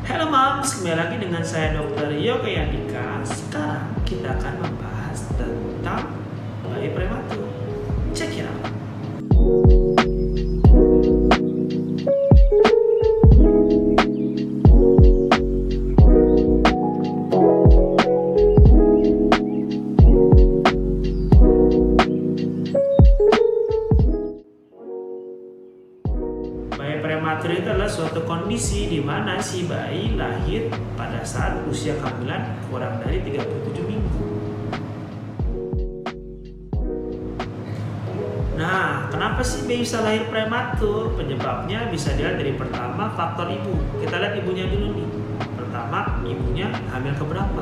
Halo Moms, kembali lagi dengan saya Dr. Yoga Yandika. Sekarang kita akan membahas tentang bayi prematur. Check it out. Bayi prematur itu adalah suatu kondisi di mana si bayi lahir pada saat usia kehamilan kurang dari 37 minggu. Nah, kenapa sih bayi bisa lahir prematur? Penyebabnya bisa dilihat dari pertama faktor ibu. Kita lihat ibunya dulu nih. Pertama, ibunya hamil keberapa?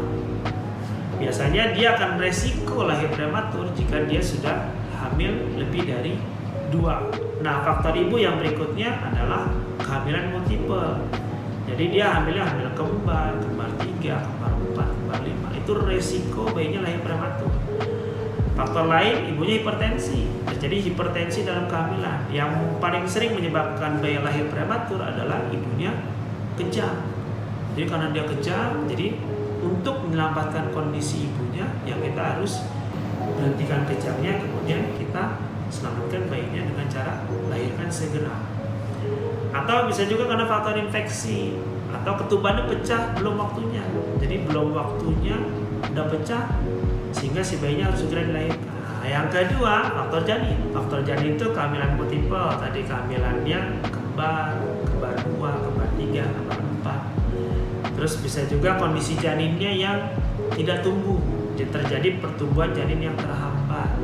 Biasanya dia akan resiko lahir prematur jika dia sudah hamil lebih dari 2. Nah, faktor ibu yang berikutnya adalah kehamilan multiple. Jadi dia hamil kembar 3, kembar 4, kembar 5. Itu resiko bayinya lahir prematur. Faktor lain, ibunya hipertensi. Terjadi hipertensi dalam kehamilan. Yang paling sering menyebabkan bayi lahir prematur adalah ibunya kejang. Jadi karena dia kejang, jadi untuk menyelamatkan kondisi ibunya, yang kita harus berhentikan kejangnya, kemudian kita selamatkan bayinya dengan cara lahirkan segera. Atau bisa juga karena faktor infeksi, atau ketubannya pecah belum waktunya. Jadi belum waktunya udah pecah, sehingga si bayinya harus segera dilahirkan. Nah, yang kedua, faktor janin. Faktor janin itu kehamilan multiple. Tadi kehamilannya kembar 2, kembar 3, kembar 4. Terus bisa juga kondisi janinnya yang tidak tumbuh, jadi terjadi pertumbuhan janin yang terhambat.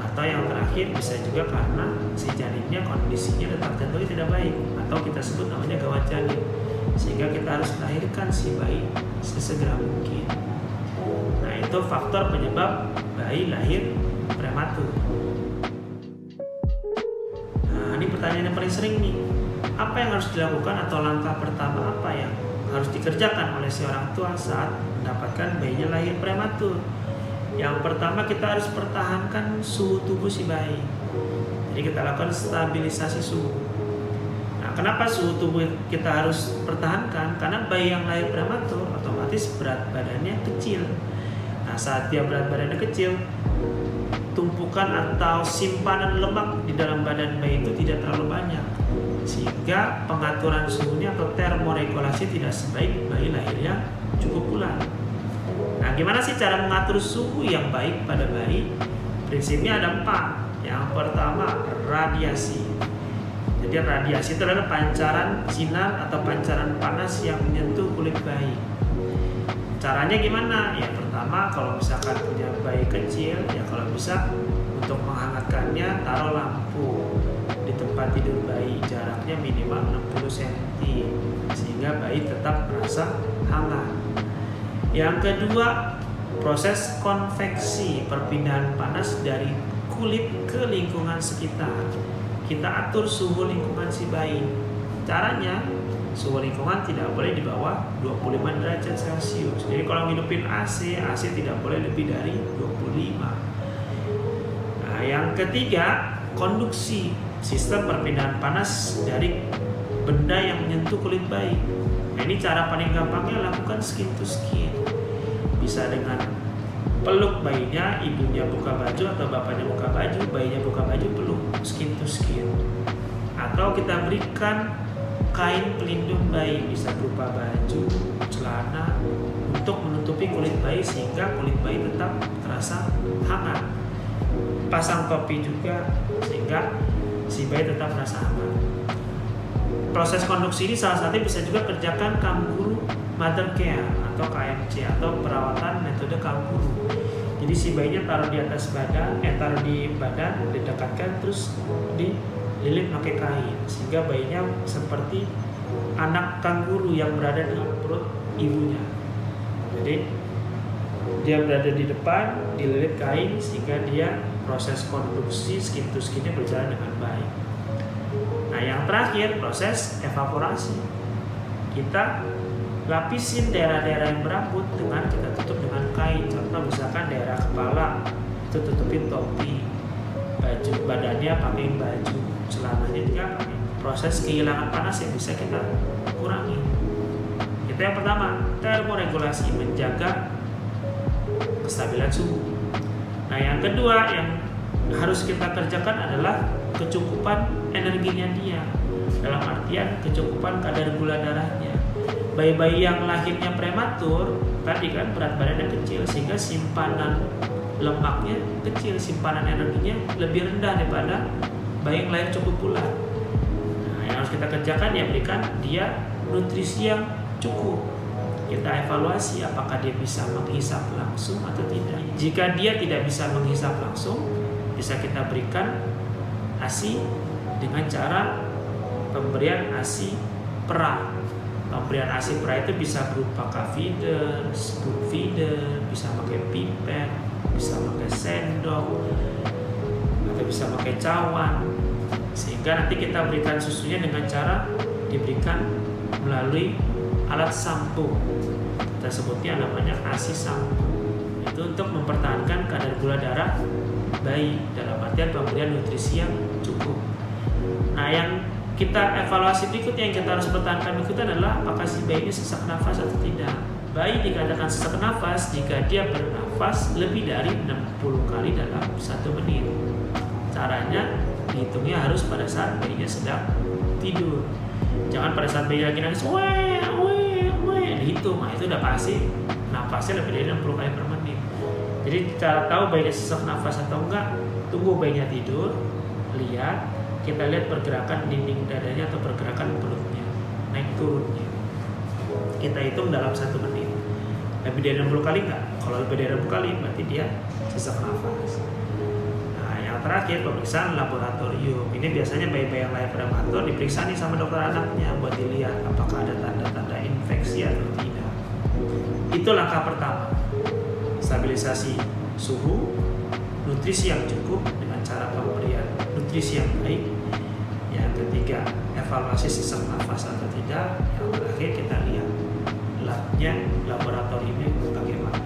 Atau yang terakhir bisa juga karena si janinnya kondisinya detak jantungnya tidak baik, atau kita sebut namanya gawat janin, sehingga kita harus melahirkan si bayi sesegera mungkin. Nah, itu faktor penyebab bayi lahir prematur. Nah, ini pertanyaan yang paling sering nih. Apa yang harus dilakukan atau langkah pertama apa yang harus dikerjakan oleh si orang tua saat mendapatkan bayinya lahir prematur? Yang pertama, kita harus pertahankan suhu tubuh si bayi. Jadi kita lakukan stabilisasi suhu. Nah, kenapa suhu tubuh kita harus pertahankan? Karena bayi yang lahir prematur otomatis berat badannya kecil. Nah, saat dia berat badannya kecil, tumpukan atau simpanan lemak di dalam badan bayi itu tidak terlalu banyak, sehingga pengaturan suhunya atau termoregulasi tidak sebaik bayi lahirnya cukup bulan. Nah, gimana sih cara mengatur suhu yang baik pada bayi? Prinsipnya ada 4. Yang pertama, radiasi. Jadi radiasi itu adalah pancaran sinar atau pancaran panas yang menyentuh kulit bayi. Caranya gimana? Yang pertama, kalau misalkan punya bayi kecil, ya kalau bisa untuk menghangatkannya taruh lampu di tempat tidur bayi, jaraknya minimal 60 cm, sehingga bayi tetap merasa hangat. Yang kedua, proses konveksi, perpindahan panas dari kulit ke lingkungan sekitar. Kita atur suhu lingkungan si bayi. Caranya, suhu lingkungan tidak boleh di bawah 25 derajat Celcius. Jadi kalau ngidupin AC tidak boleh lebih dari 25. Nah, yang ketiga, konduksi, sistem perpindahan panas dari benda yang menyentuh kulit bayi. Nah, ini cara paling gampangnya, lakukan skin to skin. Bisa dengan peluk bayinya, ibunya buka baju atau bapaknya buka baju, bayinya buka baju, peluk skin to skin. Atau kita berikan kain pelindung bayi, bisa berupa baju, celana, untuk menutupi kulit bayi sehingga kulit bayi tetap terasa hangat. Pasang topi juga sehingga si bayi tetap merasa hangat. Proses konduksi ini salah satu bisa juga kerjakan kangguru mother care atau KMC atau perawatan metode kangguru. Jadi si bayinya taruh di atas badan, taruh di badan, didekatkan terus dililit pakai kain sehingga bayinya seperti anak kangguru yang berada di perut ibunya. Jadi dia berada di depan, dililit kain sehingga dia proses konduksi skin to skinnya berjalan dengan baik. Nah, yang terakhir, proses evaporasi. Kita lapisin daerah-daerah yang berambut dengan kita tutup dengan kain. Contoh misalkan daerah kepala itu tutupin topi, baju badannya pakai baju, celananya juga pakai. Proses kehilangan panas yang bisa kita kurangi. Itu yang pertama, termoregulasi, menjaga kestabilan suhu. Nah, yang kedua yang harus kita kerjakan adalah kecukupan energinya dia. Dalam artian kecukupan kadar gula darahnya. Bayi-bayi yang lahirnya prematur, tadi kan berat badannya kecil, sehingga simpanan lemaknya kecil, simpanan energinya lebih rendah daripada bayi yang lahir cukup bulat. Nah, yang harus kita kerjakan ya berikan dia nutrisi yang cukup. Kita evaluasi apakah dia bisa menghisap langsung atau tidak. Jika dia tidak bisa menghisap langsung, bisa kita berikan ASI dengan cara pemberian ASI perah. Pemberian ASI perah itu bisa berupa cup feeder, spoon feeder, bisa pakai pipet, bisa pakai sendok, atau bisa pakai cawan. Sehingga nanti kita berikan susunya dengan cara diberikan melalui alat sampo. Kita sebutnya namanya ASI sampo. Itu untuk mempertahankan kadar gula darah bayi dalam artian pemberian nutrisi yang cukup. Nah, yang kita evaluasi berikutnya yang kita harus pertahankan berikutnya adalah apakah si bayi ini sesak nafas atau tidak. Bayi dikatakan sesak nafas jika dia bernafas lebih dari 60 kali dalam 1 menit. Caranya dihitungnya harus pada saat bayinya sedang tidur. Jangan pada saat bayi lagi nangis, dihitung. Nah, itu udah pasti nafasnya lebih dari 60 kali per menit. Jadi cara tahu bayinya sesak nafas atau enggak, tunggu bayinya tidur, kita lihat pergerakan dinding dadanya atau pergerakan perutnya, naik turunnya. Kita hitung dalam 1 menit. Lebih dari 60 kali enggak? Kalau lebih dari 60 kali berarti dia sesak nafas. Nah, yang terakhir pemeriksaan laboratorium. Ini biasanya bayi-bayi yang lahir prematur diperiksa nih sama dokter anaknya buat dilihat apakah ada tanda-tanda infeksi atau tidak. Itu langkah pertama. Stabilisasi suhu, nutrisi yang cukup dengan cara pemberian nutrisi yang baik. Yang ketiga, evaluasi sesak nafas atau tidak. Yang terakhir kita lihat labnya, laboratoriumnya bagaimana.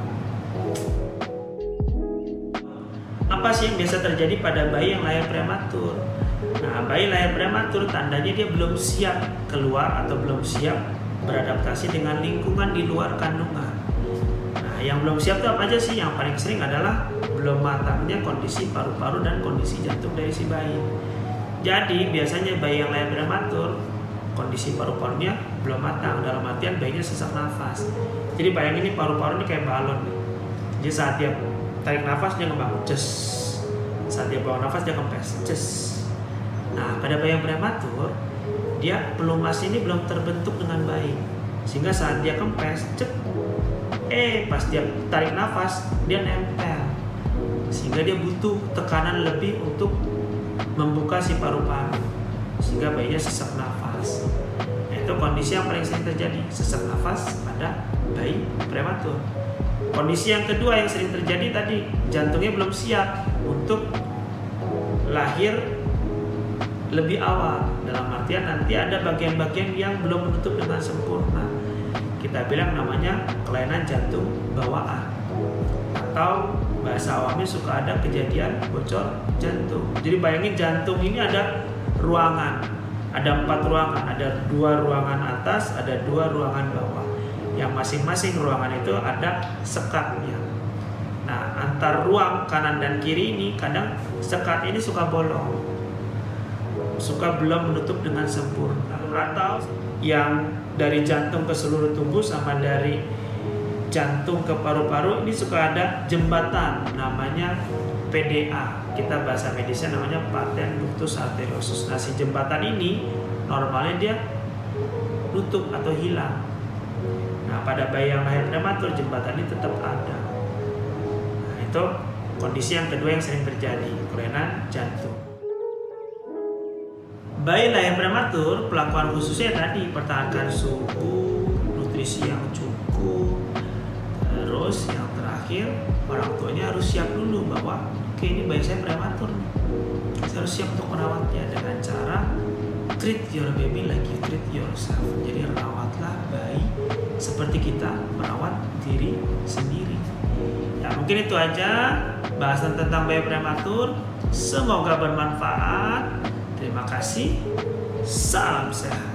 Apa sih yang biasa terjadi pada bayi yang lahir prematur? Nah, bayi lahir prematur tandanya dia belum siap keluar atau belum siap beradaptasi dengan lingkungan di luar kandungan. Nah, yang belum siap itu apa aja sih? Yang paling sering adalah belum matangnya kondisi paru-paru dan kondisi jantung dari si bayi. Jadi biasanya bayi yang lahir prematur kondisi paru-parunya belum matang, dalam artian bayinya sesak nafas. Jadi bayangin ini paru-paru ini kayak balon nih. Jadi saat dia tarik nafas dia ngembang, ces. Saat dia buang nafas dia kempes, ces. Nah, pada bayi yang prematur dia pelumas ini belum terbentuk dengan baik, sehingga saat dia kempes, cep, pas dia tarik nafas dia nempel, sehingga dia butuh tekanan lebih untuk membuka si paru-paru, sehingga bayinya sesak nafas. Nah, itu kondisi yang paling sering terjadi, sesak nafas pada bayi prematur. Kondisi yang kedua yang sering terjadi tadi, jantungnya belum siap untuk lahir lebih awal, dalam artian nanti ada bagian-bagian yang belum menutup dengan sempurna. Kita bilang namanya kelainan jantung bawaan, atau bahasa awamnya suka ada kejadian bocor jantung. Jadi bayangin jantung ini ada ruangan, ada 4 ruangan, ada 2 ruangan atas, ada 2 ruangan bawah. Yang masing-masing ruangan itu ada sekatnya. Nah, antar ruang kanan dan kiri ini kadang sekat ini suka bolong, suka belum menutup dengan sempurna, atau yang dari jantung ke seluruh tubuh sama dari jantung ke paru-paru ini suka ada jembatan namanya PDA. Kita bahasa medisnya namanya patent ductus arteriosus. Nah, si jembatan ini normalnya dia tutup atau hilang. Nah, pada bayi yang lahir prematur jembatan ini tetap ada. Nah, itu kondisi yang kedua yang sering terjadi, kelainan jantung. Bayi lahir prematur, pelakuan khususnya tadi pertahankan suhu, nutrisi yang cukup. Terus yang terakhir, orang tuanya harus siap dulu bahwa oke, ini bayi saya prematur nih. Saya harus siap untuk merawatnya dengan cara treat your baby like you treat yourself. Jadi rawatlah bayi seperti kita merawat diri sendiri. Ya, mungkin itu aja bahasan tentang bayi prematur. Semoga bermanfaat. Terima kasih. Salam sehat.